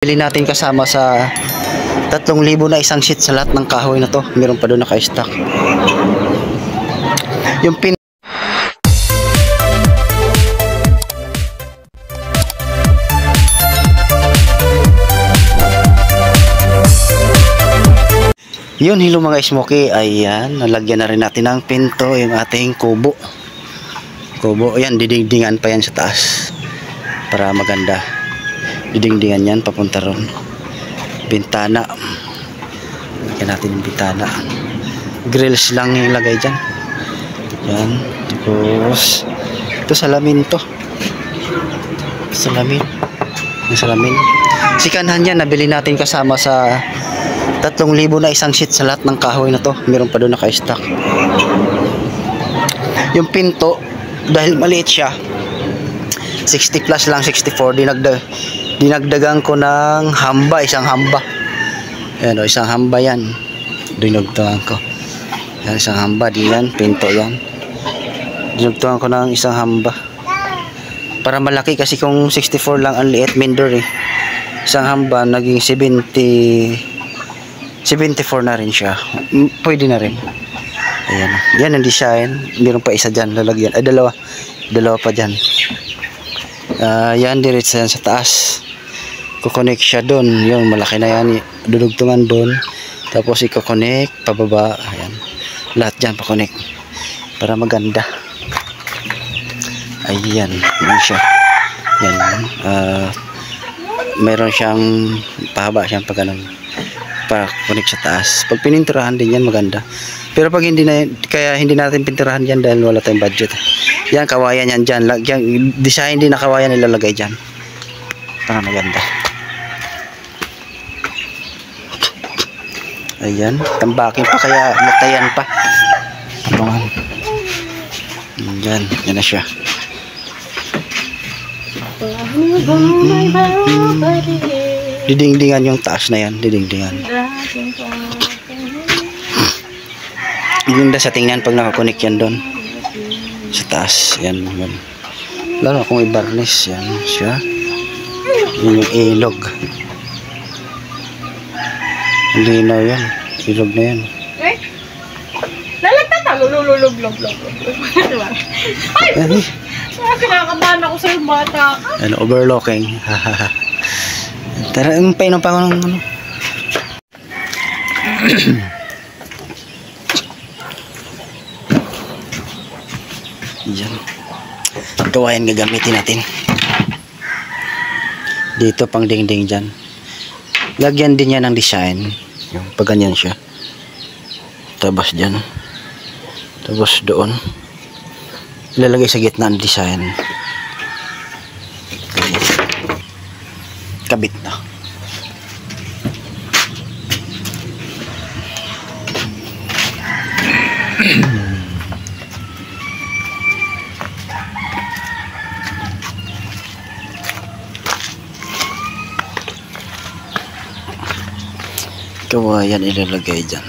Bili natin kasama sa 3,000 na isang sheet sa lahat ng kahoy na to. Meron pa doon naka-stock. Yung pin Yun, hello mga smoky. Ayan, nalagyan na rin natin ng pinto yung ating kubo. Ayan, didingdingan pa yan sa taas para maganda. Didingdingan yan papunta ron. Bintana, lagyan natin yung bintana. Grills lang yung lagay dyan. Yan, tapos ito salamin to. Salamin. Yung salamin. Sikanhan yan, nabili natin kasama sa 3,000 na isang sheet sa lahat ng kahoy na to. Meron pa doon naka-stock. Yung pinto, dahil maliit siya, 60 plus lang, 64. Dinagdagan ko ng hamba, isang hamba. Ayan o, isang hamba yan. Dinagdagan ko. Yan, isang hamba, diyan, pinto yan. Dinagdagan ko ng isang hamba. Para malaki kasi kung 64 lang ang liit, minder eh. Isang hamba, naging 74 na rin siya. Pwede na rin. Ayan. Yan ang design. Meron pa isa dyan, lalagyan. Ay, dalawa pa dyan. Yan, diretso yan sa taas. Kukonek siya doon. Yung malaki na yan. Dudugtungan doon. Tapos iko-connect pababa. Ayan. Lahat dyan pa-connect. Para maganda. Ayan. Yan siya. Yan. Meron siyang pahaba siyang pag ganun. Pa-connect sa taas. Pag pininturahan din yan maganda. Pero pag hindi na, kaya hindi natin pinturahan yan dahil wala tayong budget. Yan, kawayan yan dyan. Design din na kawayan nilalagay dyan. Para maganda. Ayan, tambakin pa kaya natayan pa. Abangan. Yan na siya. Didingdingan yung taas na yan, didingdingan. Ganda sa tingnan pag nakakonek yan doon. Sa taas, yan. Lalo kung i-varnish, yan siya. Yan yung ilog. Hindi na yan. Ilog na yan. Eh? Lalagtata. Lululog. Ay! Kinakabahan ako sa yung bata. Ano, overlocking. Tara, yung painom pa ako ng ano. Yan. Kawayan gagamitin natin. Dito pang dingding dyan. Lagyan din yan ng design. Yung pag ganyan siya. Tapos dyan. Tapos doon. Ilalagay sa gitna ng design. Kabit na. Kawayan ilalagay dyan.